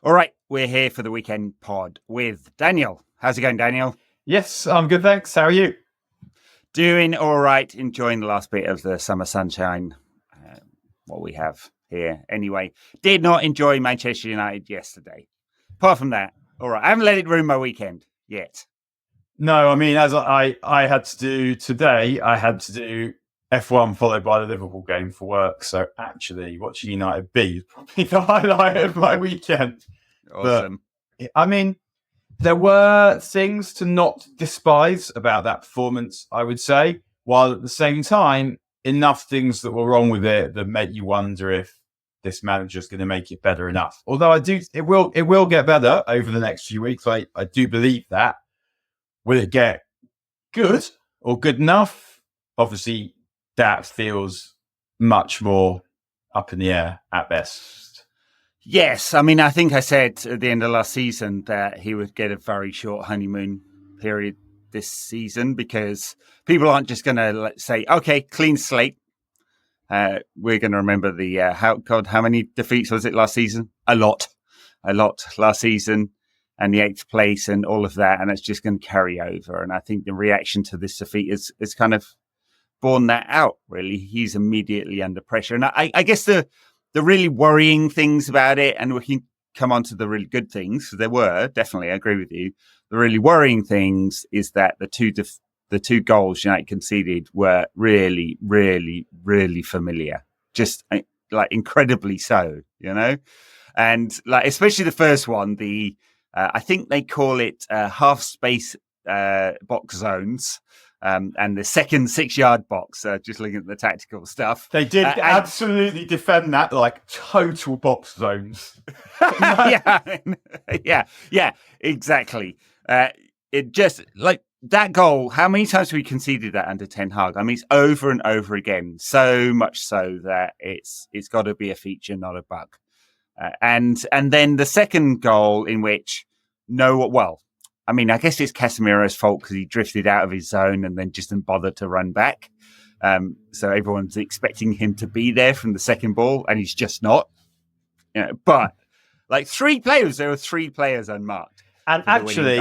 All right, we're here for the weekend pod with Daniel. How's it going, Daniel? Yes, I'm good, thanks. How are you? Doing all right. Enjoying the last bit of the summer sunshine, what we have here. Anyway, did not enjoy Manchester United yesterday. Apart from that, all right. I haven't let it ruin my weekend yet. No, I mean, as I had to do today, I had to do F1 followed by the Liverpool game for work. So actually, watching United be is probably the highlight of my weekend. Awesome. But, I mean, there were things to not despise about that performance, I would say, while at the same time, enough things that were wrong with it that make you wonder if this manager's going to make it better enough. Although it will get better over the next few weeks. I do believe that. Will it get good or good enough? Obviously, that feels much more up in the air at best. Yes, I mean, I think I said at the end of last season that he would get a very short honeymoon period this season because people aren't just going to say, okay, clean slate. We're going to remember the, how many defeats was it last season? A lot last season and the 8th place and all of that. And it's just going to carry over. And I think the reaction to this defeat is kind of borne that out, really. He's immediately under pressure. And I guess the really worrying things about it, and we can come on to the really good things. There were, definitely, I agree with you. The really worrying things is that the two goals United conceded were really, really, really familiar. Just like incredibly so, you know? And like, especially the first one, I think they call it half space box zones. And the second 6-yard box, just looking at the tactical stuff. They did absolutely defend that like total box zones. yeah, exactly. It just like that goal. How many times have we conceded that under Ten Hag? I mean, it's over and over again. So much so that it's got to be a feature, not a bug. And then the second goal in which I mean, I guess it's Casemiro's fault because he drifted out of his zone and then just didn't bother to run back. So everyone's expecting him to be there from the second ball, and he's just not. But like there were 3 players unmarked. And actually,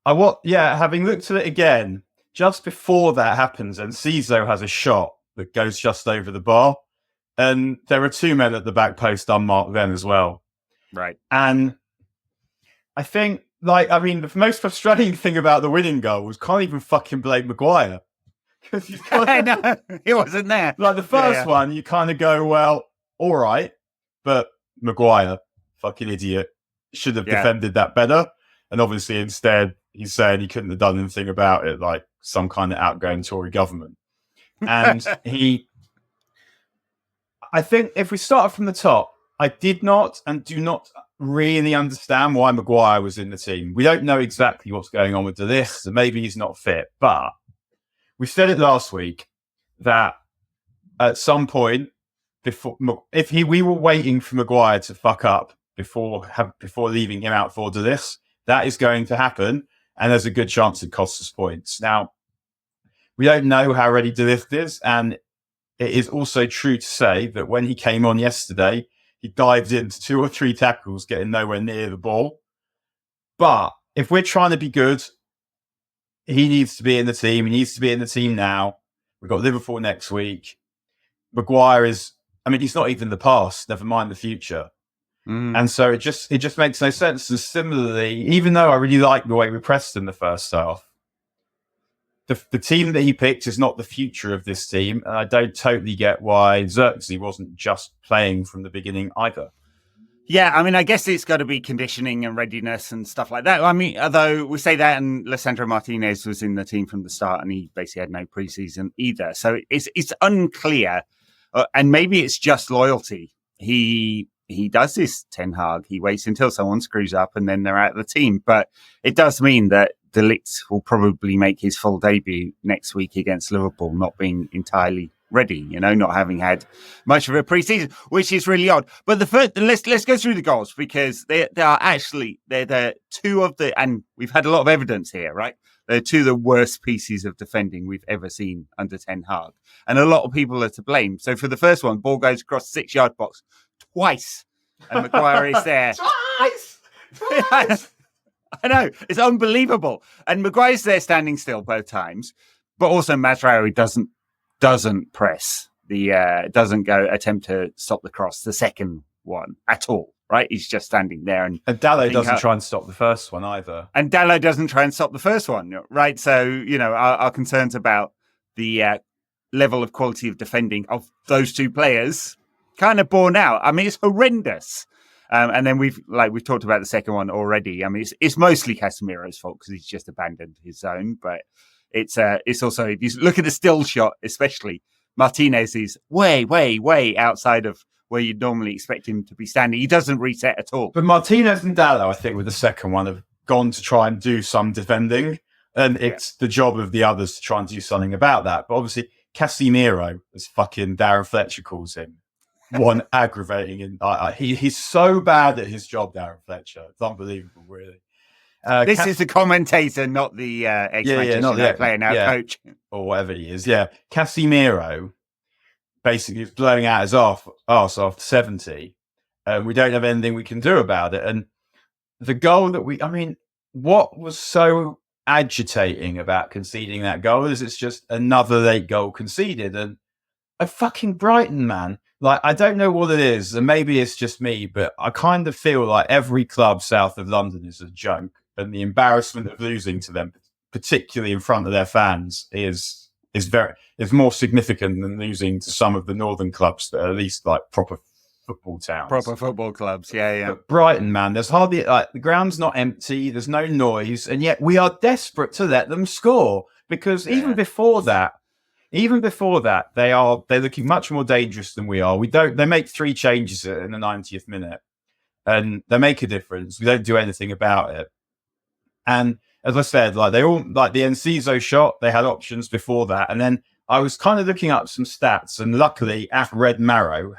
having looked at it again, just before that happens, and Ciso has a shot that goes just over the bar, and there are 2 men at the back post unmarked then as well. Right. And I think, the most frustrating thing about the winning goal was can't even fucking blame Maguire. I know, he wasn't there. Like the first one, you kind of go, well, all right, but Maguire, fucking idiot, should have defended that better. And obviously instead, he's saying he couldn't have done anything about it, like some kind of outgoing Tory government. And I think if we start from the top, I did not and do not really understand why Maguire was in the team. We don't know exactly what's going on with De Ligt, so maybe he's not fit. But we said it last week that at some point, we were waiting for Maguire to fuck up before leaving him out for De Ligt, that is going to happen, and there's a good chance it costs us points. Now, we don't know how ready De Ligt is, and it is also true to say that when he came on yesterday, he dived into 2 or 3 tackles, getting nowhere near the ball. But if we're trying to be good, he needs to be in the team. He needs to be in the team now. We've got Liverpool next week. Maguire he's not even the past, never mind the future. And so it just makes no sense. And similarly, even though I really like the way we pressed in the first half, the team that he picked is not the future of this team. And I don't totally get why Xerxes wasn't just playing from the beginning either. Yeah, I mean, I guess it's got to be conditioning and readiness and stuff like that. I mean, although we say that, and Lisandro Martinez was in the team from the start, and he basically had no preseason either. So it's unclear, and maybe it's just loyalty. He does this, Ten Hag. He waits until someone screws up, and then they're out of the team. But it does mean that De Ligt will probably make his full debut next week against Liverpool, not being entirely ready, not having had much of a preseason, which is really odd. But let's go through the goals, because they're the 2 of the, and we've had a lot of evidence here, right? They're 2 of the worst pieces of defending we've ever seen under Ten Hag, and a lot of people are to blame. So for the first one, ball goes across 6-yard box twice, and Maguire is there. Twice. I know, it's unbelievable. And Maguire's there standing still both times, but also Mazraoui doesn't press doesn't go attempt to stop the cross, the second one at all. Right, he's just standing there, and Dalot doesn't try and stop the first one either. And Dalot doesn't try and stop the first one, right? So our concerns about the level of quality of defending of those two players kind of borne out. I mean, it's horrendous. And then we've talked about the second one already. I mean, it's mostly Casemiro's fault because he's just abandoned his zone, but it's also, if you look at the still shot, especially Martinez is way, way, way outside of where you'd normally expect him to be standing. He doesn't reset at all. But Martinez and Dalot, I think, with the second one, have gone to try and do some defending, and it's the job of the others to try and do something about that. But obviously, Casemiro, as fucking Darren Fletcher calls him, one aggravating. And he's so bad at his job, Darren Fletcher. It's unbelievable, really. This is the commentator, not the ex-Manchester player, now coach. Or whatever he is, yeah. Casemiro basically is blowing out his arse after 70. We don't have anything we can do about it. And the goal that what was so agitating about conceding that goal is it's just another late goal conceded. And a fucking Brighton, man. Like, I don't know what it is, and maybe it's just me, but I kind of feel like every club south of London is a joke, and the embarrassment of losing to them, particularly in front of their fans, is more significant than losing to some of the northern clubs that are at least like proper football towns. Proper football clubs, yeah. But Brighton, man, there's hardly the ground's not empty, there's no noise, and yet we are desperate to let them score because even before that, they're looking much more dangerous than we are. They make 3 changes in the 90th minute, and they make a difference. We don't do anything about it. And as I said, like they all like the Enciso shot, they had options before that. And then I was kind of looking up some stats, and luckily Red Marrow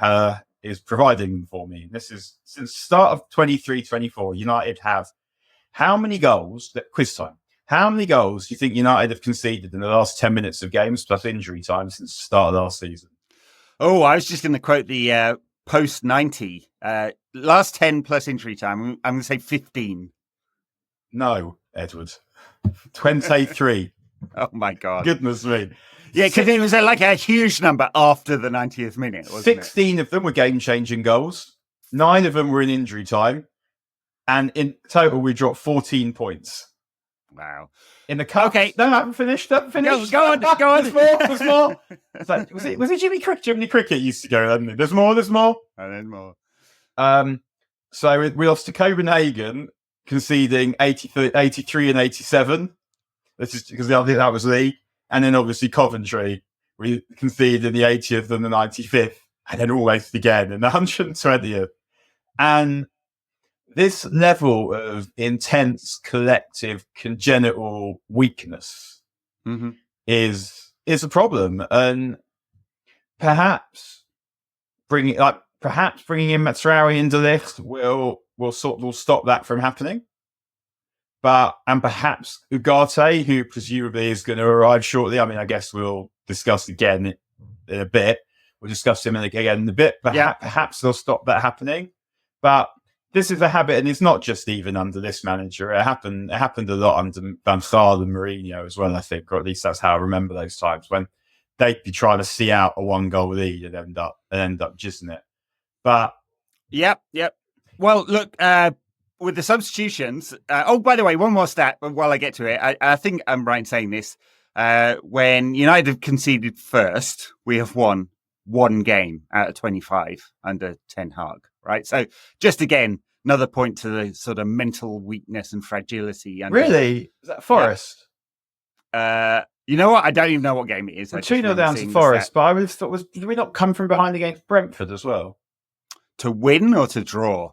is providing them for me. This is since the start of 23-24, United have how many goals quiz time? How many goals do you think United have conceded in the last 10 minutes of games plus injury time since the start of last season? Oh, I was just going to quote the post 90 last 10 plus injury time. I'm going to say 15. No, Edward. 23. Oh my God. Goodness me. Yeah, because it was like a huge number after the 90th minute, wasn't 16 of them were game-changing goals. 9 of them were in injury time. And in total, we dropped 14 points. Wow. In the cup. Okay. No, I haven't finished. Go on. There's more. It's like, was it Jimmy Cricket? Jimmy Cricket used to go, hadn't it? There's more. And then more. So we lost to Copenhagen, conceding 83 and 87. This is because I think that was Lee. And then obviously Coventry, we conceded in the 80th and the 95th, and then almost again in the 120th. And this level of intense, collective, congenital weakness is a problem, and perhaps bringing in Mazraoui into this will stop that from happening. And perhaps Ugarte, who presumably is going to arrive shortly. I mean, I guess we'll discuss again in a bit. We'll discuss him again in a bit. Perhaps they'll stop that happening. But this is a habit, and it's not just even under this manager. It happened a lot under Van Gaal and Mourinho as well, I think, or at least that's how I remember those times when they'd be trying to see out a 1-goal lead and end up jizzing it. But yep. Well, look, with the substitutions. By the way, one more stat while I get to it. I think I'm right in saying this. When United have conceded first, we have won 1 game out of 25 under Ten Hag. Right. So just again, another point to the sort of mental weakness and fragility. Really? Is that Forest? Yeah. You know what? I don't even know what game it is. 2-0 down to Forest, but I would have thought, did we not come from behind against Brentford as well? To win or to draw?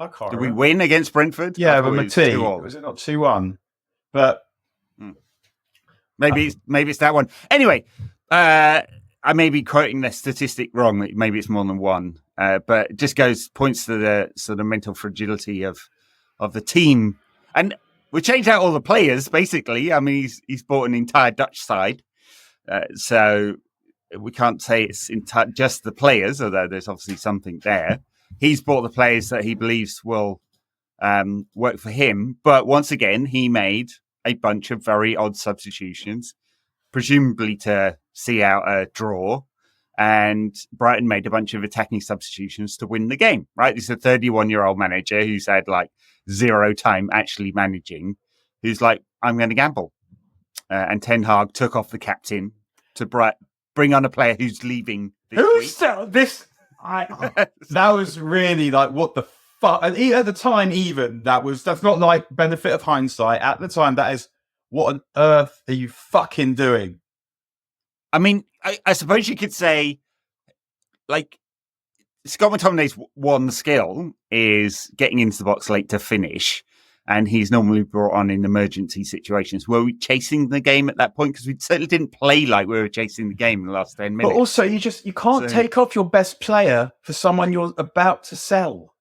I can't Did remember. we win against Brentford? Yeah, but Matee. Was it not 2-1? But maybe it's that one. Anyway, I may be quoting the statistic wrong. Maybe it's more than 1. But it just points to the sort of mental fragility of the team. And we changed out all the players, basically. I mean, he's bought an entire Dutch side. So we can't say it's just the players, although there's obviously something there. He's bought the players that he believes will worked for him. But once again, he made a bunch of very odd substitutions, presumably to see out a draw. And Brighton made a bunch of attacking substitutions to win the game, right? This is a 31-year-old manager who's had like zero time actually managing, who's like, I'm going to gamble. And Ten Hag took off the captain to bring on a player who's leaving this week. That was really like, what the fuck? And at the time, even, that's not like benefit of hindsight. At the time, that is, what on earth are you fucking doing? I mean, I suppose you could say, like, Scott McTominay's one skill is getting into the box late to finish, and he's normally brought on in emergency situations. Were we chasing the game at that point? Because we certainly didn't play like we were chasing the game in the last 10 minutes. But also, you can't take off your best player for someone you're about to sell.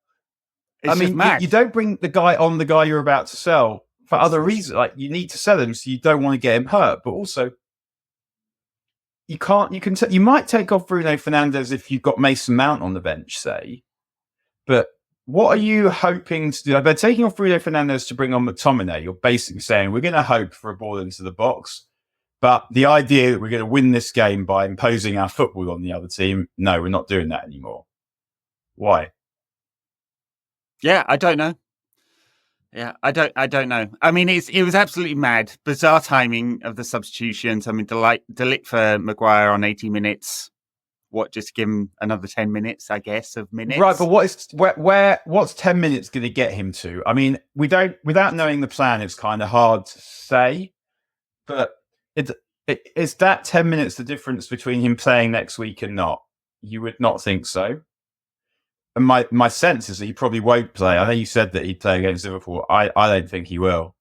You don't bring the guy you're about to sell for other reasons. Like, you need to sell him, so you don't want to get him hurt. But also, you might take off Bruno Fernandes if you've got Mason Mount on the bench, say. But what are you hoping to do? By taking off Bruno Fernandes to bring on McTominay, you're basically saying we're going to hope for a ball into the box. But the idea that we're going to win this game by imposing our football on the other team, no, we're not doing that anymore. Why? Yeah, I don't know. I don't know. I mean, it was absolutely mad. Bizarre timing of the substitutions. I mean, Delict for Maguire on 80 minutes. Just give him another 10 minutes, I guess, of minutes. Right, but what's 10 minutes going to get him to? I mean, without knowing the plan, it's kind of hard to say. But is that 10 minutes the difference between him playing next week and not? You would not think so. And my sense is that he probably won't play. I know you said that he'd play against Liverpool. I don't think he will.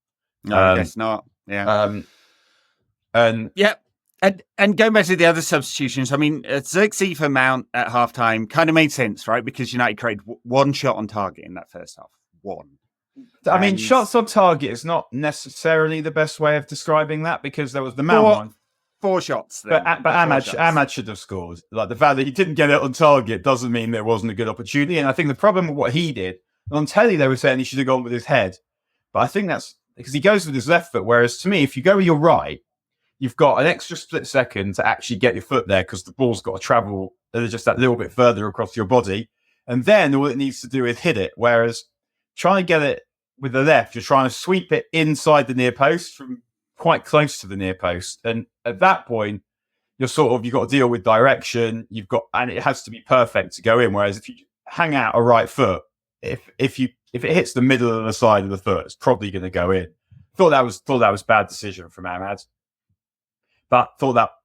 No, I guess not. Yeah. And going back to the other substitutions, I mean, Xerxes for Mount at halftime kind of made sense, right? Because United created one shot on target in that first half. One. I mean, shots on target is not necessarily the best way of describing that, because there was the Mount one. 4 shots. Then. But Ahmad should have scored. Like, the fact that he didn't get it on target doesn't mean there wasn't a good opportunity. And I think the problem with what he did, on telly they were saying he should have gone with his head. But I think that's because he goes with his left foot. Whereas to me, if you go with your right, you've got an extra split second to actually get your foot there, because the ball's got to travel just that little bit further across your body. And then all it needs to do is hit it. Whereas trying to get it with the left, you're trying to sweep it inside the near post from quite close to the near post. And at that point, you've got to deal with direction. And it has to be perfect to go in. Whereas if you hang out a right foot, if it hits the middle of the side of the foot, it's probably going to go in. Thought that was bad decision from Ahmad, but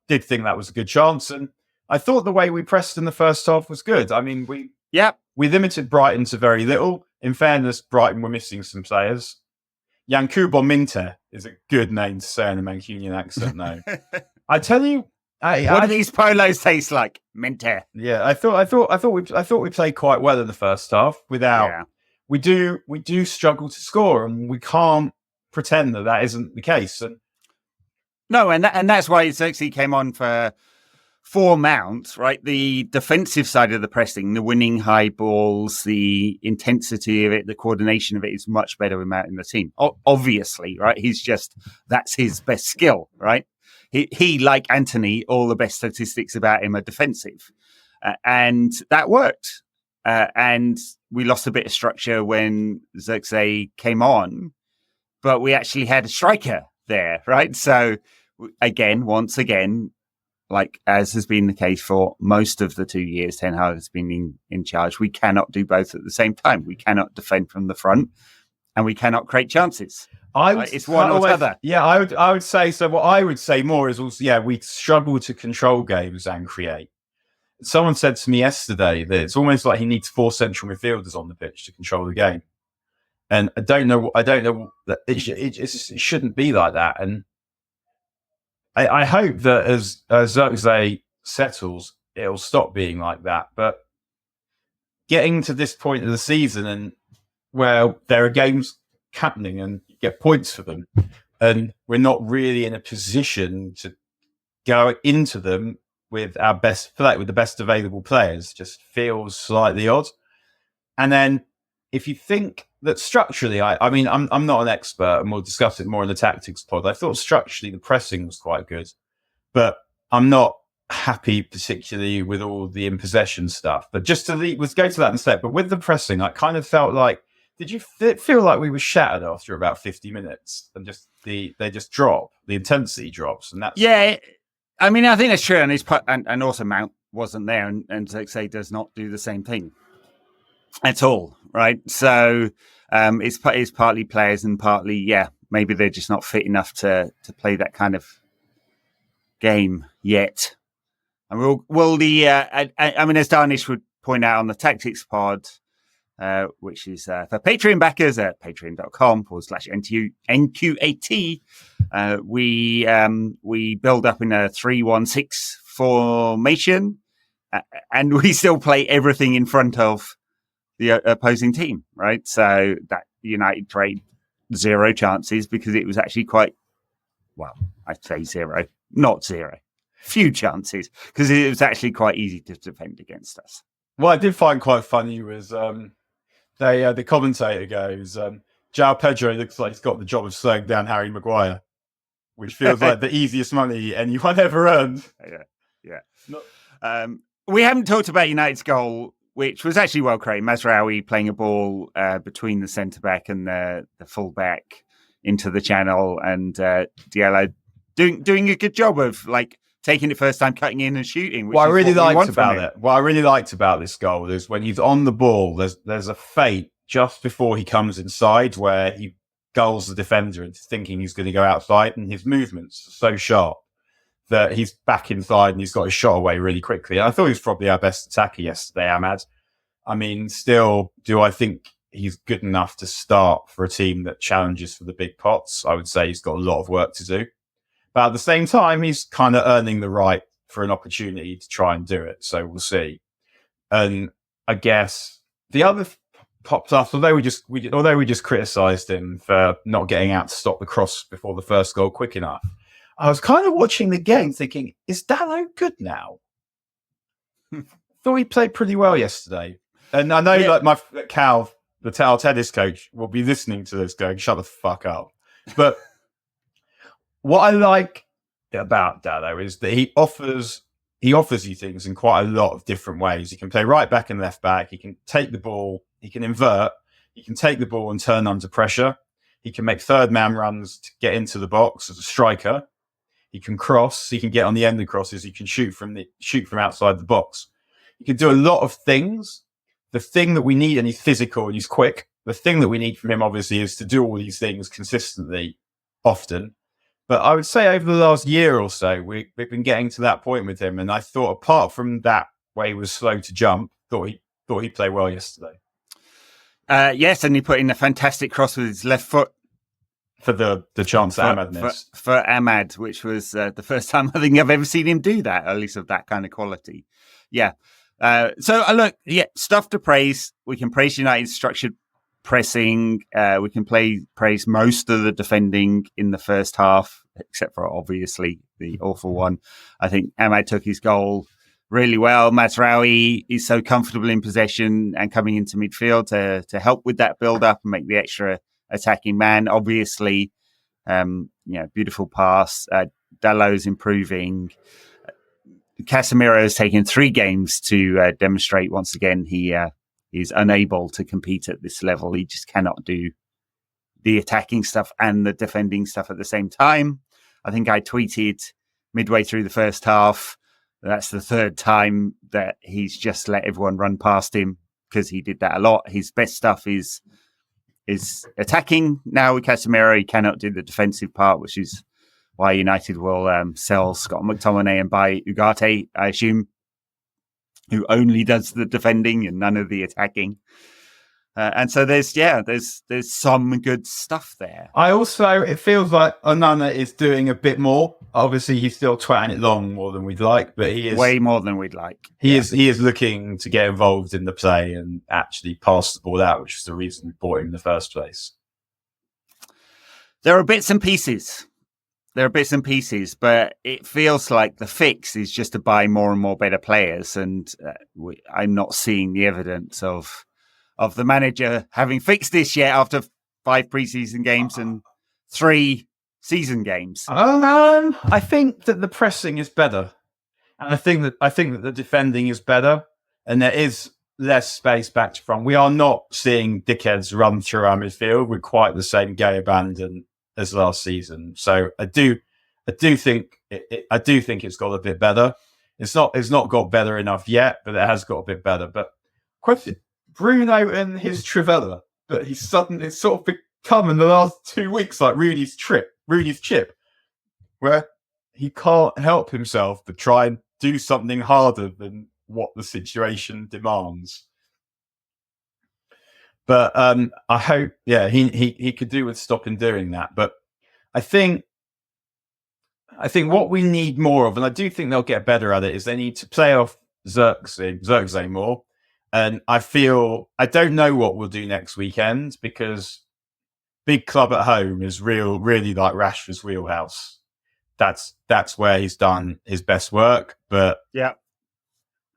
did think that was a good chance. And I thought the way we pressed in the first half was good. I mean, we limited Brighton to very little. In fairness, Brighton were missing some players. Yankuba Minte is a good name to say in a Mancunian accent, though. I tell you, what do these polos taste like? Minte. Yeah, I thought we played quite well in the first half. We do struggle to score, and we can't pretend that isn't the case. And no, and that's why Xerxes came on for Mount, right? The defensive side of the pressing, the winning high balls, the intensity of it, the coordination of it is much better with Mount in the team. Obviously, right? That's his best skill, right? He, like Anthony, all the best statistics about him are defensive. And that worked. And we lost a bit of structure when Xerxes came on, but we actually had a striker there, right? So once again, like as has been the case for most of the 2 years Ten Hag has been in charge, we cannot do both at the same time. We cannot defend from the front, and we cannot create chances. It's one or the other. Yeah, I would say so. What I would say more is also, we struggle to control games and create. Someone said to me yesterday that it's almost like he needs 4 central midfielders on the pitch to control the game, and I don't know that it shouldn't be like that. And I hope that as Xerxes settles, it'll stop being like that. But getting to this point of the season, and where there are games happening and you get points for them, and we're not really in a position to go into them with our best, with the best available players, just feels slightly odd. And then if you think that structurally, I mean, I'm not an expert, and we'll discuss it more in the tactics pod. I thought structurally the pressing was quite good, but I'm not happy particularly with all the in possession stuff. But just to let's go to that in a sec. But with the pressing, I kind of felt like, did you feel like we were shattered after about 50 minutes and just they just drop, the intensity drops, and that's I mean, I think that's true, and and also Mount wasn't there, and Zirkzee does not do the same thing at all, right? So it's partly players and partly, maybe they're just not fit enough to play that kind of game yet. And I mean, as Darnish would point out on the tactics pod, which is for Patreon backers at patreon.com/NQAT, we build up in a 3-1-6 formation, and we still play everything in front of the opposing team, right? So that United created 0 chances because it was actually I'd say 0, not 0. Few chances because it was actually quite easy to defend against us. What I did find quite funny was the commentator goes, João Pedro looks like he's got the job of slowing down Harry Maguire, which feels like the easiest money anyone ever earned. Yeah. We haven't talked about United's goal, which was actually well created. Mazraoui playing a ball between the centre-back and the full-back into the channel, and Diallo doing a good job of taking it first time, cutting in and shooting. What I really liked about this goal is when he's on the ball, there's a feint just before he comes inside where he gulls the defender into thinking he's going to go outside, and his movements are so sharp that he's back inside and he's got his shot away really quickly. I thought he was probably our best attacker yesterday, Ahmad. I mean, still, do I think he's good enough to start for a team that challenges for the big pots? I would say he's got a lot of work to do. But at the same time, he's kind of earning the right for an opportunity to try and do it. So we'll see. And I guess the other popped up, although we just criticised him for not getting out to stop the cross before the first goal quick enough, I was kind of watching the game thinking, is Dalot good now? Thought he played pretty well yesterday. And I know the Tal tennis coach will be listening to this going, shut the fuck up. But what I like about Dalot is that he offers you things in quite a lot of different ways. He can play right back and left back. He can take the ball. He can invert. He can take the ball and turn under pressure. He can make third man runs to get into the box as a striker. He can cross. He can get on the end of crosses. He can shoot from outside the box. He can do a lot of things. The thing that we need, and he's physical and he's quick. The thing that we need from him, obviously, is to do all these things consistently, often. But I would say over the last year or so, we've been getting to that point with him. And I thought, apart from that, where he was slow to jump, thought he played well yesterday. Yes, and he put in a fantastic cross with his left foot. For the chance that Ahmad missed. For Ahmad, which was the first time I think I've ever seen him do that, at least of that kind of quality. Yeah. Stuff to praise. We can praise United's structured pressing. We can praise most of the defending in the first half, except for obviously the awful one. I think Ahmad took his goal really well. Mazraoui is so comfortable in possession and coming into midfield to help with that build-up and make the extra attacking man. Obviously, beautiful pass. Dalot's improving. Casemiro has taken 3 games to demonstrate once again he is unable to compete at this level. He just cannot do the attacking stuff and the defending stuff at the same time. I think I tweeted midway through the first half, that's the 3rd time that he's just let everyone run past him because he did that a lot. His best stuff is attacking. Now with Casemiro, he cannot do the defensive part, which is why United will sell Scott McTominay and buy Ugarte, I assume, who only does the defending and none of the attacking. And so there's some good stuff there. It feels like Onana is doing a bit more. Obviously, he's still twatting it long more than we'd like, but he is way more than we'd like. He is looking to get involved in the play and actually pass the ball out, which is the reason we bought him in the first place. There are bits and pieces, but it feels like the fix is just to buy more and more better players, and I'm not seeing the evidence of of the manager having fixed this yet after 5 preseason games and 3 season games? I think that the pressing is better, and I think that the defending is better, and there is less space back to front. We are not seeing dickheads run through our midfield with quite the same gay abandon as last season. So I do think it's got a bit better. It's not got better enough yet, but it has got a bit better. But question: Bruno and his Trivella, but it's sort of become in the last 2 weeks like Rooney's chip, where he can't help himself but try and do something harder than what the situation demands. But I hope, he could do with stopping doing that. But I think what we need more of, and I do think they'll get better at it, is they need to play off Zirkzee more. And I don't know what we'll do next weekend, because big club at home is really like Rashford's wheelhouse. That's where he's done his best work. But yeah,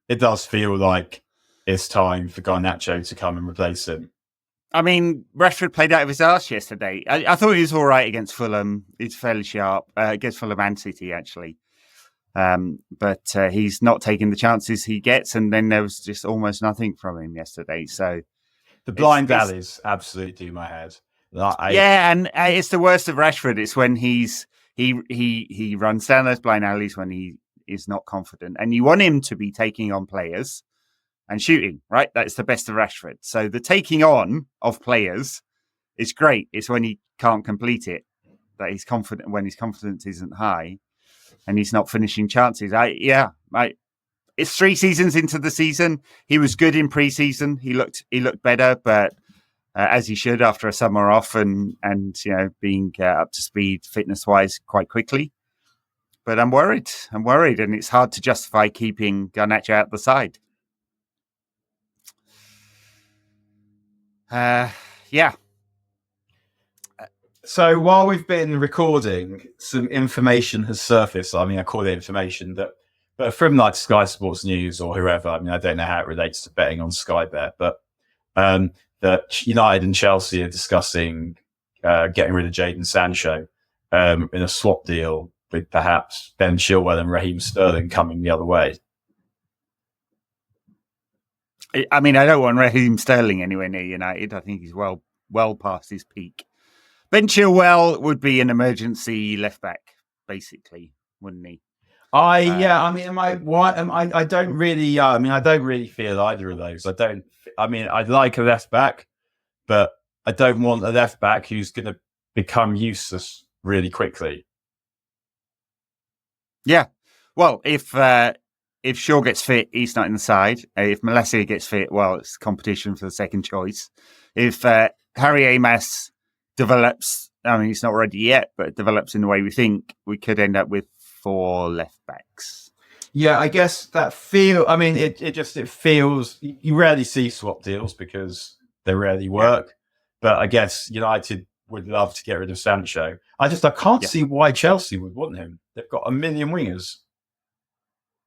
it does feel like it's time for Garnacho to come and replace him. I mean, Rashford played out of his arse yesterday. I thought he was all right against Fulham. He's fairly sharp against Fulham and City, actually. But he's not taking the chances he gets, and then there was just almost nothing from him yesterday. So the blind alleys absolutely do my head. And it's the worst of Rashford. It's when he runs down those blind alleys when he is not confident, and you want him to be taking on players and shooting, right? That's the best of Rashford. So the taking on of players is great. It's when he can't complete it that he's confident, when his confidence isn't high and he's not finishing chances. It's 3 seasons into the season. He was good in pre-season. He looked better, but as he should after a summer off and being up to speed fitness wise quite quickly. But I'm worried, and it's hard to justify keeping Garnacho out the side. So while we've been recording, some information has surfaced. I mean, I call it information but from like Sky Sports News or whoever. I mean, I don't know how it relates to betting on Sky Bet, but that United and Chelsea are discussing getting rid of Jadon Sancho in a swap deal with perhaps Ben Chilwell and Raheem Sterling coming the other way. I mean, I don't want Raheem Sterling anywhere near United. I think he's well past his peak. Ben Chilwell would be an emergency left back, basically, wouldn't he? I don't really feel either of those. I'd like a left back, but I don't want a left back who's going to become useless really quickly. Yeah. Well, if Shaw gets fit, he's not in the side. If Malacia gets fit, well, it's competition for the second choice. If Harry Amos develops, I mean, he's not ready yet, but develops in the way we think, we could end up with 4 left backs. Yeah, I guess it feels, you rarely see swap deals because they rarely work. Yeah. But I guess United would love to get rid of Sancho. I can't see why Chelsea would want him. They've got 1 million wingers.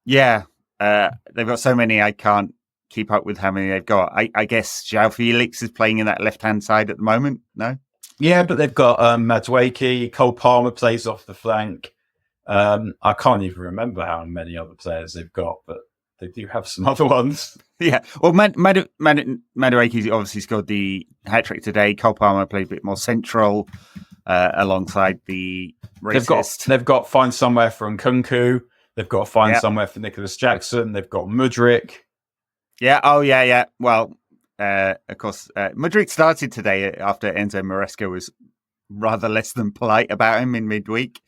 Yeah, they've got so many, I can't keep up with how many they've got. I guess João Felix is playing in that left-hand side at the moment, no? Yeah, but they've got Madueke, Cole Palmer plays off the flank. I can't even remember how many other players they've got, but they do have some other ones. Yeah, well, Madueke obviously scored the hat-trick today. Cole Palmer played a bit more central alongside the racist. They've got to find somewhere for Nkunku. They've got to find somewhere for Nicholas Jackson. They've got Mudryk. Yeah. Oh, yeah. Well, of course, Mudryk started today after Enzo Maresca was rather less than polite about him in midweek.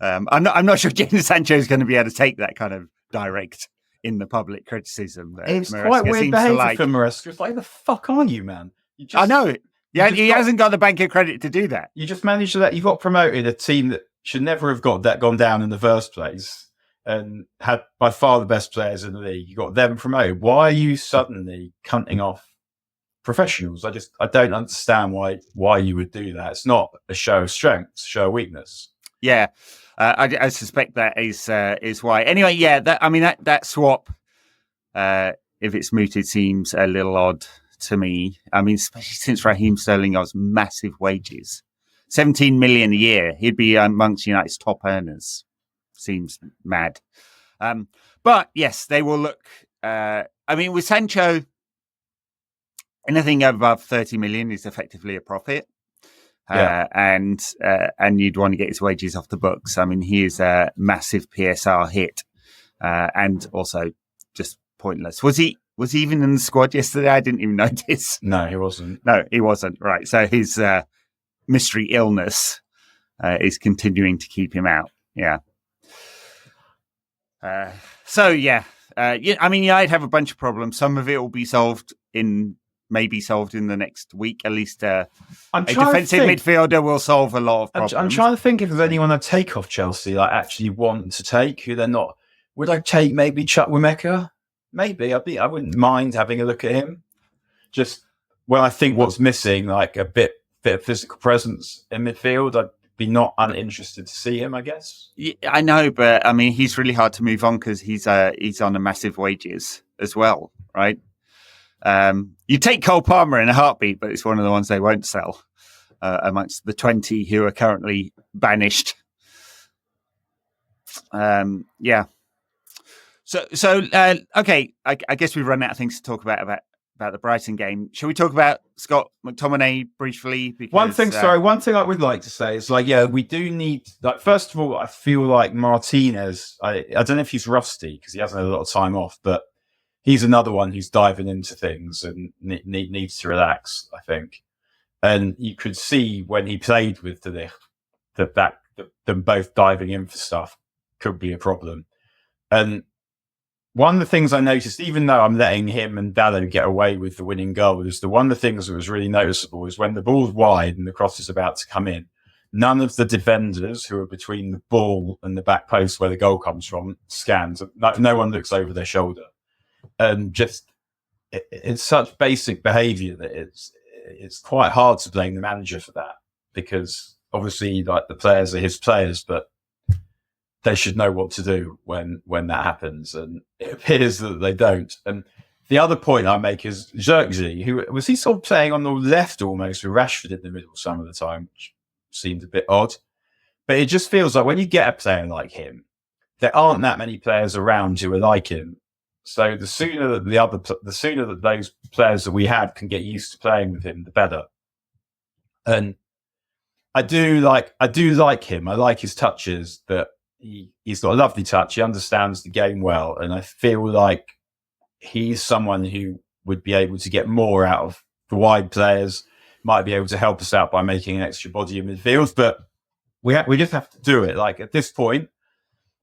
I'm not sure Jadon Sancho is going to be able to take that kind of direct in the public criticism. It's quite weird behaviour for Maresca. It's like, the fuck are you, man? I know. Yeah, he hasn't got the bank of credit to do that. You just managed that. You got promoted a team that should never have gone down in the first place, and had by far the best players in the league. You got them promoted. Why are you suddenly cunting off professionals? I don't understand why you would do that. It's not a show of strength, it's a show of weakness. Yeah, I suspect that is why. Anyway, yeah, that swap, if it's mooted, seems a little odd to me. I mean, especially since Raheem Sterling got massive wages, 17 million a year. He'd be amongst United's top earners. Seems mad. But yes, they will look. I mean, with Sancho, anything above 30 million is effectively a profit. And you'd want to get his wages off the books. I mean, he is a massive PSR hit, and also just pointless. Was he even in the squad yesterday? I didn't even notice. No, he wasn't. No, he wasn't. Right. So his mystery illness is continuing to keep him out. Yeah. I mean, I'd have a bunch of problems. Some of it will be solved in the next week. At least a defensive midfielder will solve a lot of problems. I'm trying to think if there's anyone I'd take off Chelsea, like actually want to take, who they're not. Would I take maybe Chuck Wimeka? Maybe. I wouldn't mind having a look at him. Just when I think what's missing, like a bit of physical presence in midfield, I'd be not uninterested to see him, I guess. Yeah, I know, but I mean, he's really hard to move on because he's on a massive wages as well, right? You take Cole Palmer in a heartbeat, but it's one of the ones they won't sell amongst the 20 who are currently banished. Yeah. So okay. I guess we've run out of things to talk about the Brighton game. Shall we talk about Scott McTominay briefly? Because, one thing I would like to say is, like, yeah, we do need, like, first of all, I feel like Martinez, I don't know if he's rusty because he hasn't had a lot of time off, but he's another one who's diving into things and needs to relax, I think. And you could see when he played with De Ligt that them both diving in for stuff could be a problem. And one of the things I noticed, even though I'm letting him and Dalot get away with the winning goal, is one of the things that was really noticeable is when the ball's wide and the cross is about to come in, none of the defenders who are between the ball and the back post where the goal comes from scans. No one looks over their shoulder. And just it's such basic behaviour that it's quite hard to blame the manager for that, because obviously, like, the players are his players, but they should know what to do when that happens, and it appears that they don't. And the other point I make is Xerxes, who was he sort of playing on the left almost with Rashford in the middle some of the time, which seemed a bit odd. But it just feels like when you get a player like him, there aren't that many players around who are like him. So the sooner that those players that we have can get used to playing with him, the better. And I do like him. I like his touches. That he's got a lovely touch. He understands the game well, and I feel like he's someone who would be able to get more out of the wide players. Might be able to help us out by making an extra body in midfield, but we just have to do it. Like, at this point,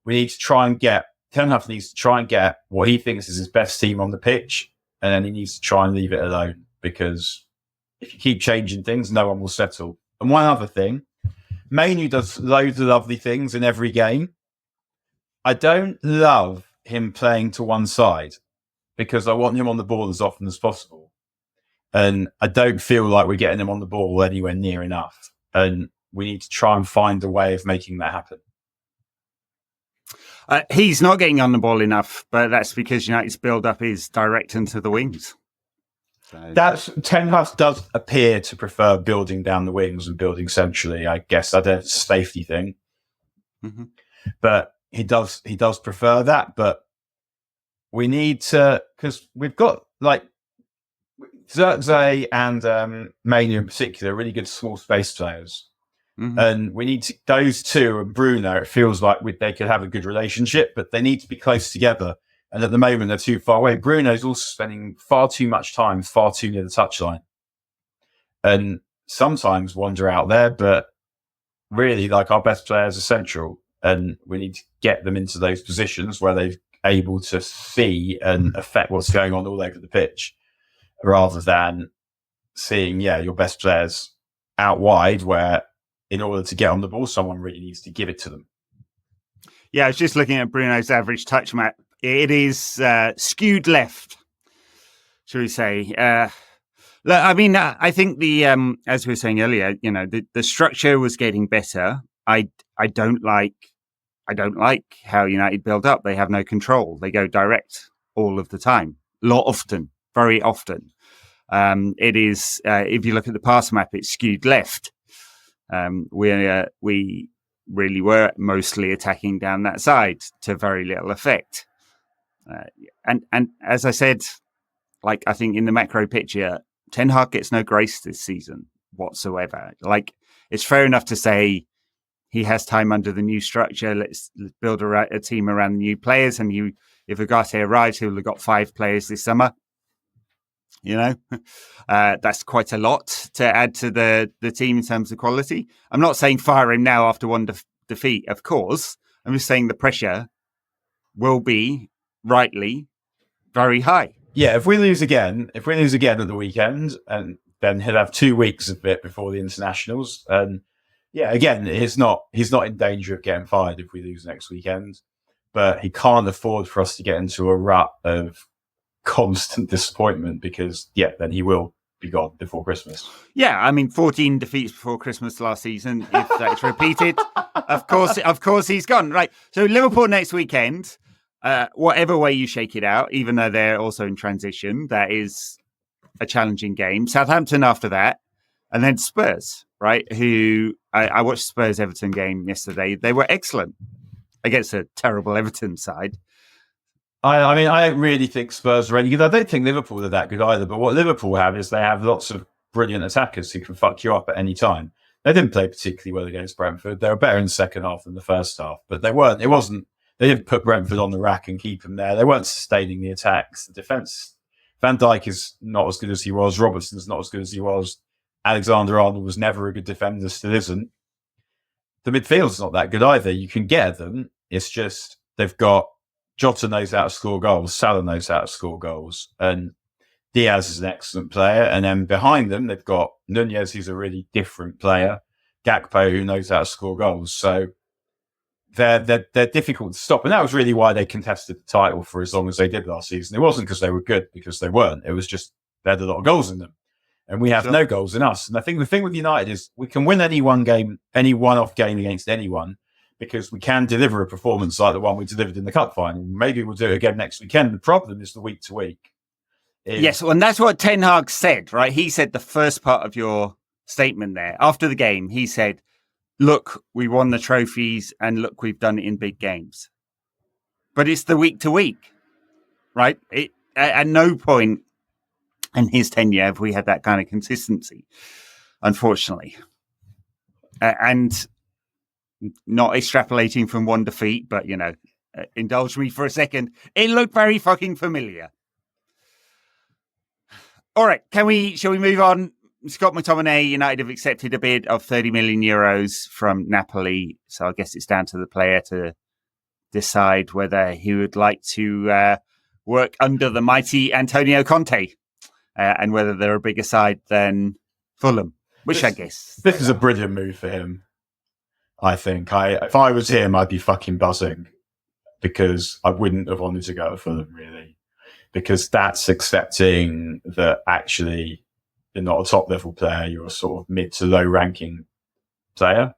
we need to try and get. Ten Hag needs to try and get what he thinks is his best team on the pitch, and then he needs to try and leave it alone, because if you keep changing things, no one will settle. And one other thing, Manu does loads of lovely things in every game. I don't love him playing to one side because I want him on the ball as often as possible. And I don't feel like we're getting him on the ball anywhere near enough. And we need to try and find a way of making that happen. He's not getting on the ball enough, but that's because United's build-up is direct into the wings. So. Ten Hag does appear to prefer building down the wings and building centrally. I guess I don't know, it's a safety thing, but he does prefer that. But we need to, because we've got like Xerxes and Manu in particular, really good small space players. And we need those two and Bruno. It feels like they could have a good relationship, but they need to be close together. And at the moment, they're too far away. Bruno's also spending far too much time, far too near the touchline, and sometimes wander out there. But really, like, our best players are central, and we need to get them into those positions where they're able to see and affect what's going on all over the pitch, rather than seeing, your best players out wide, where in order to get on the ball, someone really needs to give it to them. Yeah, I was just looking at Bruno's average touch map. It is skewed left, shall we say. I mean, I think as we were saying earlier, the structure was getting better. I don't like how United build up. They have no control. They go direct all of the time, very often. It is, if you look at the pass map, it's skewed left. We really were mostly attacking down that side to very little effect. And as I said, like, I think in the macro picture, Ten Hag gets no grace this season whatsoever. Like, it's fair enough to say he has time under the new structure. Let's build a team around the new players. And if Ugarte arrives, he'll have got 5 players this summer. That's quite a lot to add to the team in terms of quality. I'm not saying fire him now after one defeat, of course. I'm just saying the pressure will be rightly very high. Yeah, if we lose again at the weekend, and then he'll have 2 weeks of it before the internationals. And yeah, again, he's not in danger of getting fired if we lose next weekend, but he can't afford for us to get into a rut of constant disappointment, because then he will be gone before Christmas. Yeah, I mean, 14 defeats before Christmas last season. If that's repeated, of course he's gone. Right. So Liverpool next weekend. Whatever way you shake it out, even though they're also in transition, that is a challenging game. Southampton after that, and then Spurs, right? Who I watched Spurs Everton game yesterday. They were excellent against a terrible Everton side. I mean, I don't really think Spurs are any good. I don't think Liverpool are that good either. But what Liverpool have is they have lots of brilliant attackers who can fuck you up at any time. They didn't play particularly well against Brentford. They were better in the second half than the first half, but they weren't. They didn't put Brentford on the rack and keep them there. They weren't sustaining the attacks. The defence, Van Dijk is not as good as he was. Robertson's not as good as he was. Alexander-Arnold was never a good defender, still isn't. The midfield's not that good either. You can get them. It's just they've got Jota knows how to score goals. Salah knows how to score goals. And Diaz is an excellent player. And then behind them, they've got Nunez, who's a really different player. Gakpo, who knows how to score goals. So they're difficult to stop. And that was really why they contested the title for as long as they did last season. It wasn't because they were good, because they weren't. It was just they had a lot of goals in them. And we have no goals in us. And I think the thing with United is we can win any one-off game against anyone, because we can deliver a performance like the one we delivered in the cup final. Maybe we'll do it again next weekend. The problem is the week to week. Yes, and that's what Ten Hag said, right? He said the first part of your statement there. After the game, he said, look, we won the trophies, and look, we've done it in big games. But it's the week to week, right? At no point in his tenure have we had that kind of consistency, unfortunately. And not extrapolating from one defeat, but, indulge me for a second. It looked very fucking familiar. All right, shall we move on? Scott McTominay, United have accepted a bid of 30 million euros from Napoli. So I guess it's down to the player to decide whether he would like to work under the mighty Antonio Conte and whether they're a bigger side than Fulham, which I guess. This is a brilliant move for him, I think. If I was him, I'd be fucking buzzing, because I wouldn't have wanted to go to Fulham, really. Because that's accepting that actually you're not a top level player, you're a sort of mid to low ranking player.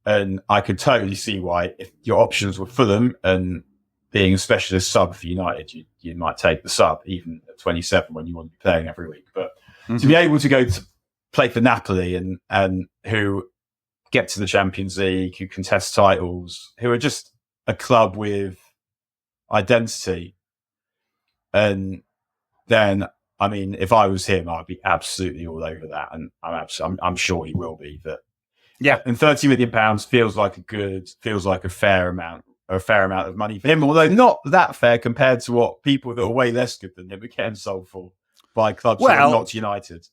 And I could totally see why, if your options were Fulham and being a specialist sub for United, you might take the sub even at 27 when you want to be playing every week. But to be able to go to play for Napoli and who get to the Champions League, who contest titles, who are just a club with identity. And then, I mean, if I was him, I'd be absolutely all over that, and I'm sure he will be. That, yeah. And £30 million feels like a fair amount of money for him, although not that fair compared to what people that are way less good than him are getting sold for by clubs that are not United.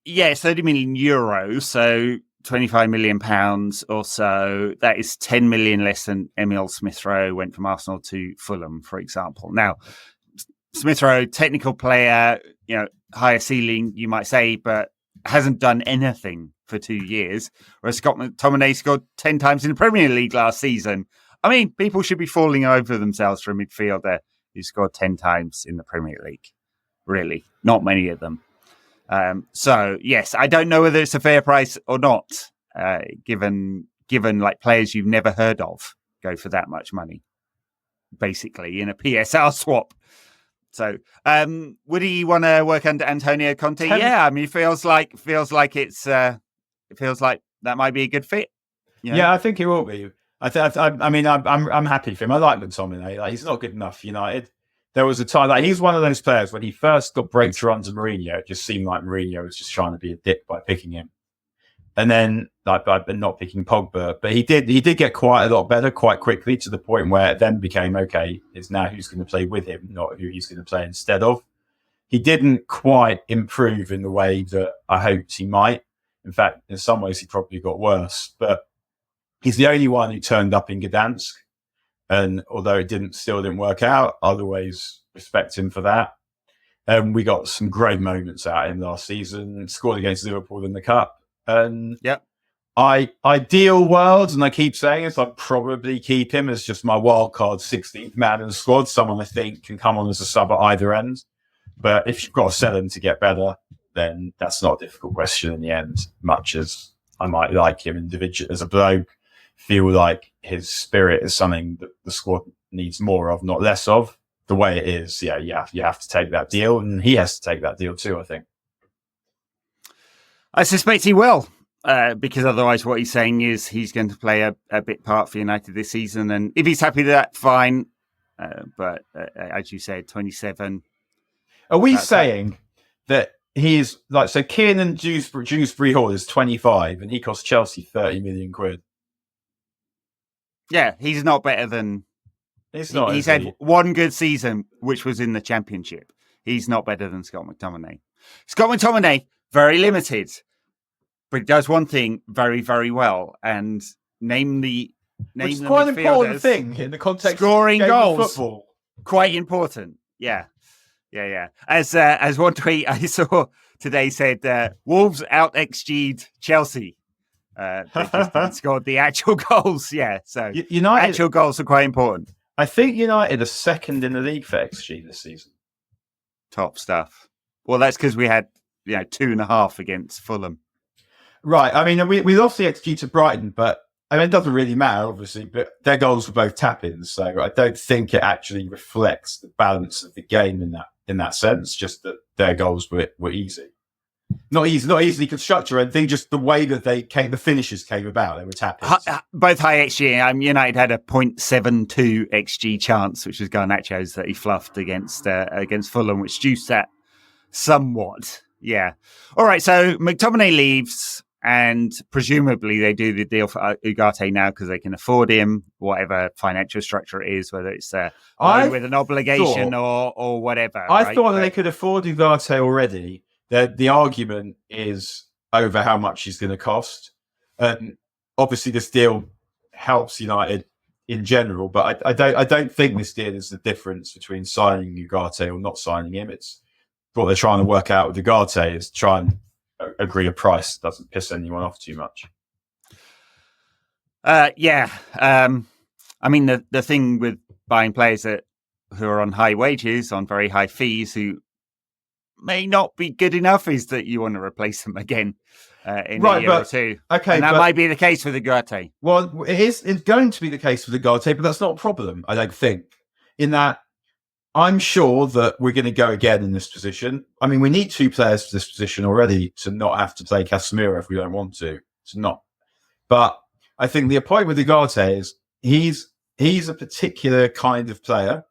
Yeah, 30 million euros, so £25 million or so. That is 10 million less than Emil Smith-Rowe went from Arsenal to Fulham, for example. Now, Smith-Rowe, technical player, higher ceiling, you might say, but hasn't done anything for 2 years. Whereas Scott McTominay scored 10 times in the Premier League last season. I mean, people should be falling over themselves for a midfielder who scored 10 times in the Premier League. Really, not many of them. So yes, I don't know whether it's a fair price or not, given like players you've never heard of go for that much money, basically in a PSR swap. So, would he want to work under Antonio Conte? Yeah, I mean, it feels like it feels like that might be a good fit. You know? Yeah, I think it will be. I'm happy for him. I like McTominay. Like, he's not good enough for United. There was a time, like, he's one of those players when he first got breakthrough under Mourinho, it just seemed like Mourinho was just trying to be a dick by picking him. And then, like, by not picking Pogba, but he did get quite a lot better quite quickly, to the point where it then became, okay, it's now who's going to play with him, not who he's going to play instead of. He didn't quite improve in the way that I hoped he might. In fact, in some ways, he probably got worse. But he's the only one who turned up in Gdansk. And although it still didn't work out, I'll always respect him for that. We got some great moments out of him last season, scored against Liverpool in the Cup. And ideal world, and I keep saying this, I'd probably keep him as just my wild card 16th man in the squad, someone I think can come on as a sub at either end. But if you've got to sell him to get better, then that's not a difficult question in the end, much as I might like him individually as a bloke, feel like his spirit is something that the squad needs more of, not less of. The way it is, you have to take that deal, and he has to take that deal too, I think. I suspect he will, because otherwise what he's saying is he's going to play a bit part for United this season. And if he's happy with that, fine. But as you said, 27. Are we saying that he's like, so Kiernan Dewsbury Hall is 25 and he cost Chelsea 30 million quid? Yeah, he's not better than... He's had one good season, which was in the Championship. He's not better than Scott McTominay. Scott McTominay, very limited, but he does one thing very, very well, and name the quite an important thing in the context scoring of goals. Football. Quite important, yeah. As one tweet I saw today said, Wolves out XG'd Chelsea. They just didn't score the actual goals, yeah. So United, actual goals are quite important. I think United are second in the league for XG this season. Top stuff. Well, that's because we had 2.5 against Fulham. Right. I mean, we lost the XG to Brighton, but I mean, it doesn't really matter, obviously, but their goals were both tap-ins. So I don't think it actually reflects the balance of the game in that sense, just that their goals were easy. Not easily constructed or anything, just the way that the finishes came about. They were tap-ins. Both high XG. United had a 0.72 XG chance, which was Garnacho's that he fluffed against Fulham, which juiced that somewhat. Yeah. All right, so McTominay leaves, and presumably they do the deal for Ugarte now because they can afford him, whatever financial structure it is, whether it's with an obligation or whatever. I thought that they could afford Ugarte already. The argument is over how much he's going to cost. And obviously this deal helps United in general, but I don't think this deal is the difference between signing Ugarte or not signing him. It's what they're trying to work out with Ugarte is try and agree a price that doesn't piss anyone off too much. I mean, the thing with buying players who are on high wages, on very high fees, who may not be good enough, is that you want to replace them again in a year or two. Okay, and that might be the case with Ugarte. Well, it's going to be the case with Ugarte, but that's not a problem, I don't think. In that, I'm sure that we're going to go again in this position. I mean, we need two players for this position already to not have to play Casemiro if we don't want to. It's not. But I think the point with Ugarte is he's a particular kind of player,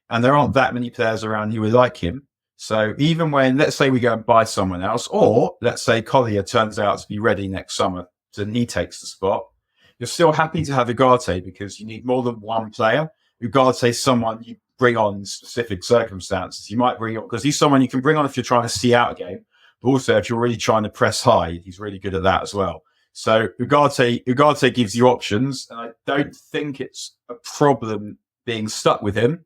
and there aren't that many players around who would like him. So even when, let's say we go and buy someone else, or let's say Collier turns out to be ready next summer and he takes the spot, you're still happy to have Ugarte because you need more than one player. Ugarte is someone you bring on in specific circumstances. You might bring on, because he's someone you can bring on if you're trying to see out a game, but also if you're really trying to press high, he's really good at that as well. So Ugarte gives you options, and I don't think it's a problem being stuck with him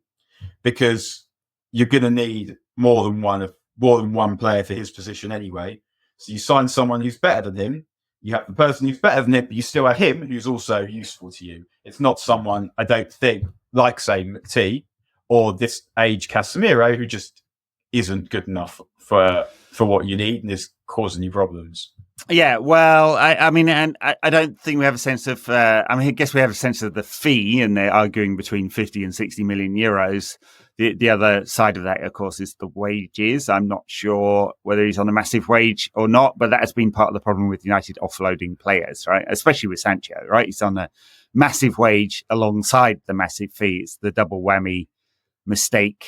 because you're going to need more than one player for his position anyway. So you sign someone who's better than him. You have the person who's better than him, but you still have him who's also useful to you. It's not someone, I don't think, like, say, McT or this age Casemiro, who just isn't good enough for what you need and is causing you problems. Yeah, well, I mean, and I don't think we have a sense of, I guess we have a sense of the fee, and they're arguing between 50 and 60 million euros. The other side of that, of course, is the wages. I'm not sure whether he's on a massive wage or not, but that has been part of the problem with United offloading players, right? Especially with Sancho, right? He's on a massive wage alongside the massive fee. It's the double whammy mistake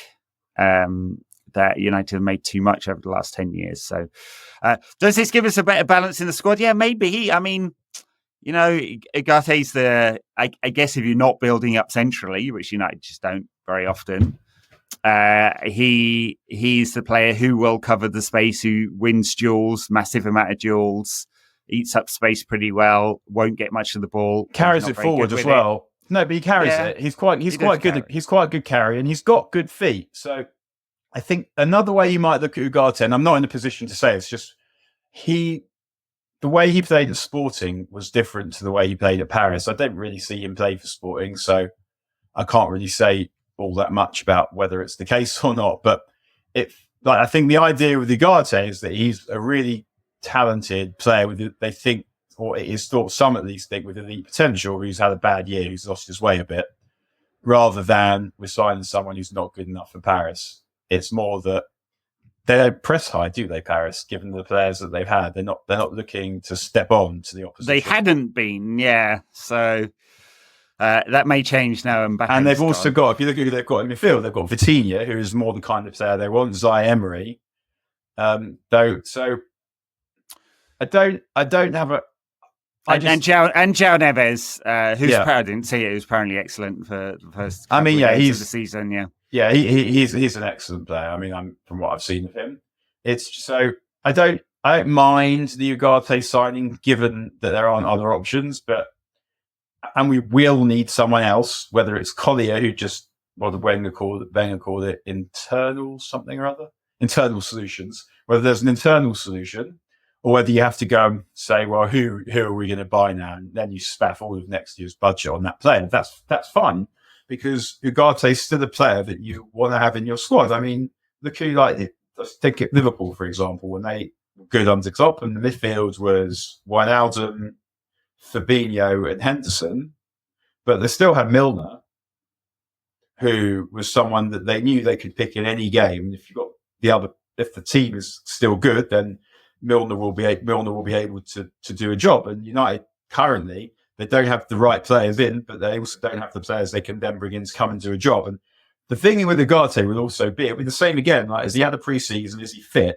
that United have made too much over the last 10 years. So does this give us a better balance in the squad? Yeah, maybe. I mean, Ugarte's I guess if you're not building up centrally, which United just don't very often, he's the player who will cover the space, who wins duels, massive amount of duels, eats up space pretty well, won't get much of the ball, carries it forward as well. No, but he carries it. He's quite good. He's quite a good carry, and he's got good feet. So I think another way you might look at Ugarte, and I'm not in a position to say, it's just the way he played at Sporting was different to the way he played at Paris. I don't really see him play for Sporting, so I can't really say all that much about whether it's the case or not. But I think the idea with Ugarte is that he's a really talented player they think, or it is thought, some at least think, with elite potential, who's had a bad year, who's lost his way a bit, rather than we're signing someone who's not good enough for Paris. It's more that they don't press high, do they, Paris? Given the players that they've had, they're not looking to step on to the opposition. They hadn't been, yeah. So that may change now. And they've also got, if you look at who they've got in midfield, they've got Vitinha, who is more the kind of player they want. Zai Emery, so I don't have a. And João Neves, who's I didn't see it, who's apparently excellent for the first. He's of the season, yeah. Yeah, he's an excellent player. I mean, from what I've seen of him, it's so I don't mind the Ugarte signing, given that there aren't other options, and we will need someone else, whether it's Collier, who just Wenger called it internal something or other, internal solutions. Whether there's an internal solution, or whether you have to go and say, well, who are we going to buy now? And then you spaff all of next year's budget on that player. That's fine, because Ugarte is still a player that you want to have in your squad. I mean, look who, think at Liverpool, for example, when they were good under Klopp, and the midfield was Wijnaldum, Fabinho and Henderson, but they still had Milner, who was someone that they knew they could pick in any game. If the team is still good, then Milner will be able to do a job. And United currently, they don't have the right players in, but they also don't have the players they can then bring in to come and do a job. And the thing with Ugarte will also be, it'll be the same again. Like, has he had a pre-season? Is he fit?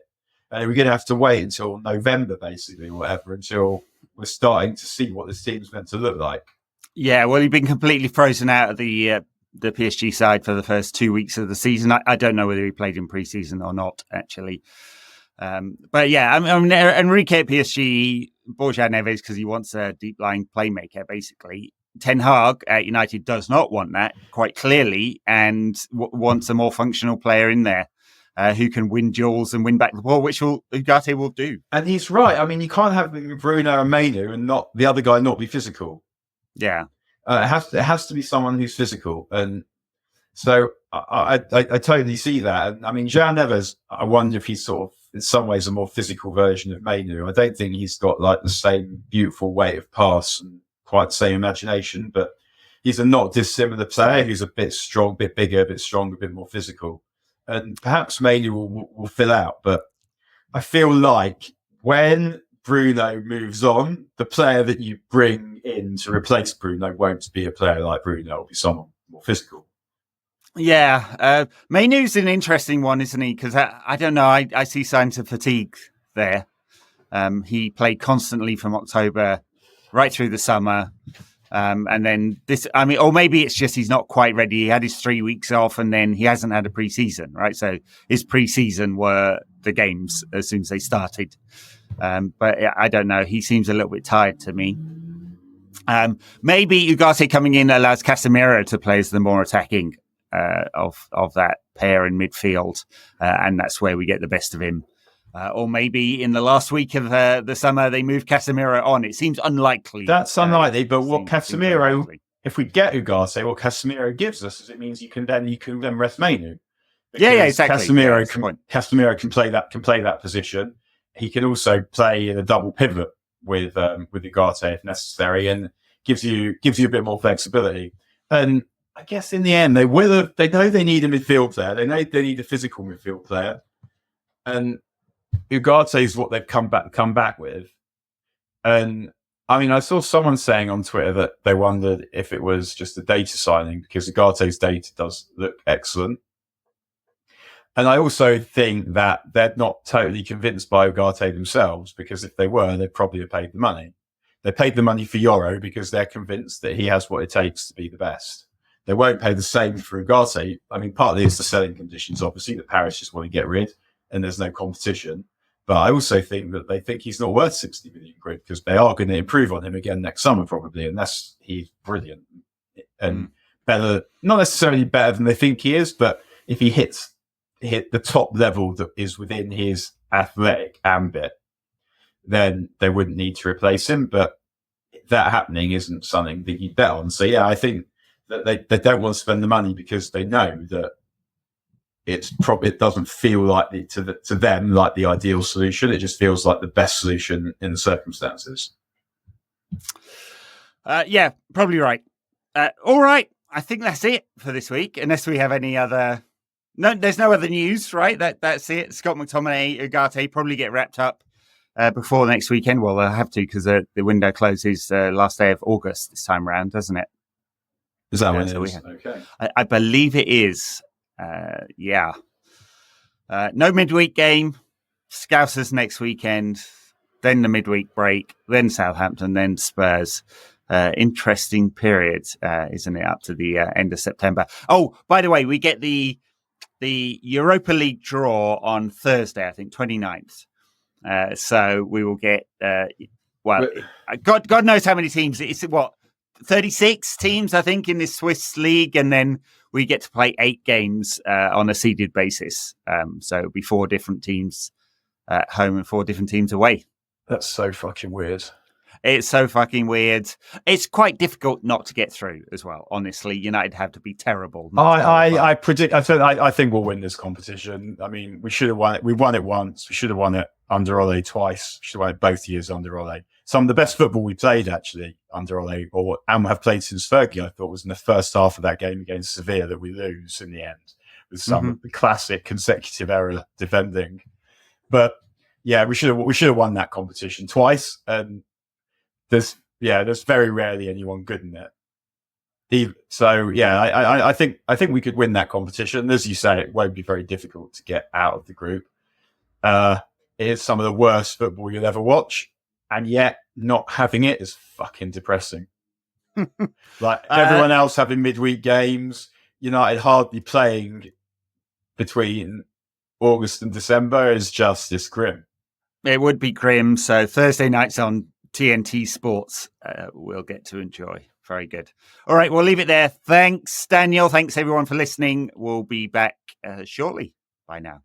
And we're going to have to wait until November, basically, or whatever, until we're starting to see what this team's meant to look like. Yeah, well, he's been completely frozen out of the PSG side for the first 2 weeks of the season. I don't know whether he played in pre-season or not, actually. But yeah, I mean, Enrique at PSG, Borja Neves, because he wants a deep-lying playmaker, basically. Ten Hag at United does not want that, quite clearly, and wants a more functional player in there who can win duels and win back the ball, which Ugarte will do. And he's right. I mean, you can't have Bruno and Mainu and not the other guy not be physical. Yeah. It has to be someone who's physical. And so I totally see that. And I mean, João Neves, I wonder if he's sort of, in some ways, a more physical version of Mainu. I don't think he's got the same beautiful weight of pass and quite the same imagination, but he's a not dissimilar player who's a bit strong, a bit bigger, a bit stronger, a bit more physical. And perhaps Mainu will fill out. But I feel like when Bruno moves on, the player that you bring in to replace Bruno won't be a player like Bruno. It'll be someone more physical. Yeah. Mainu's an interesting one, isn't he? Because I don't know. I see signs of fatigue there. He played constantly from October right through the summer. And then or maybe it's just he's not quite ready. He had his 3 weeks off and then he hasn't had a pre-season, right? So his pre-season were the games as soon as they started. But I don't know. He seems a little bit tired to me. Maybe Ugarte coming in allows Casemiro to play as the more attacking of that pair in midfield. And that's where we get the best of him. Or maybe in the last week of the summer, they move Casemiro on. It seems unlikely. That's unlikely. But what Casemiro, if we get Ugarte, what Casemiro gives us is it means you can then rest Mainu. Yeah, exactly. Casemiro can play that position. He can also play in a double pivot with Ugarte if necessary, and gives you a bit more flexibility. And I guess in the end, they know they need a midfield player. They know they need a physical midfield player, and Ugarte is what they've come back with. And I mean, I saw someone saying on Twitter that they wondered if it was just a data signing because Ugarte's data does look excellent. And I also think that they're not totally convinced by Ugarte themselves, because if they were, they'd probably have paid the money. They paid the money for Euro because they're convinced that he has what it takes to be the best. They won't pay the same for Ugarte. I mean, partly it's the selling conditions, obviously, that Paris just want to get rid and there's no competition. But I also think that they think he's not worth 60 million quid because they are going to improve on him again next summer, probably, unless he's brilliant and better, not necessarily better than they think he is, but if he hit the top level that is within his athletic ambit, then they wouldn't need to replace him. But that happening isn't something that you bet on. So yeah, I think that they don't want to spend the money because they know that it doesn't feel like to them like the ideal solution. It just feels like the best solution in the circumstances. Yeah, probably right. All right, I think that's it for this week. Unless we have any other. No, there's no other news, right? That's it. Scott McTominay, Ugarte probably get wrapped up before next weekend. Well, they'll have to because the window closes last day of August this time around, doesn't it? Is that when it is? Okay. I believe it is. Yeah. No midweek game. Scousers next weekend. Then the midweek break. Then Southampton. Then Spurs. Interesting period, isn't it? Up to the end of September. Oh, by the way, we get the Europa League draw on Thursday, I think, 29th. So we will get, God knows how many teams. It's what, 36 teams, I think, in this Swiss league. And then we get to play 8 games on a seeded basis. So it'll be 4 different teams at home and 4 different teams away. That's so fucking weird. It's so fucking weird. It's quite difficult not to get through as well. Honestly, United have to be terrible. I think we'll win this competition. I mean, we should have won it. We won it once. We should have won it under Ole twice. We should have won it both years under Ole. Some of the best football we played actually under Ole, and have played since Fergie, I thought, was in the first half of that game against Sevilla that we lose in the end with some of the classic consecutive error defending. But yeah, we should have won that competition twice. And there's very rarely anyone good in it. So yeah, I think we could win that competition. As you say, it won't be very difficult to get out of the group. It is some of the worst football you'll ever watch, and yet not having it is fucking depressing. Like everyone else having midweek games, United hardly playing between August and December is just grim. It would be grim. So Thursday nights on TNT Sports, we'll get to enjoy. Very good. All right, we'll leave it there. Thanks, Daniel. Thanks, everyone, for listening. We'll be back shortly. Bye now.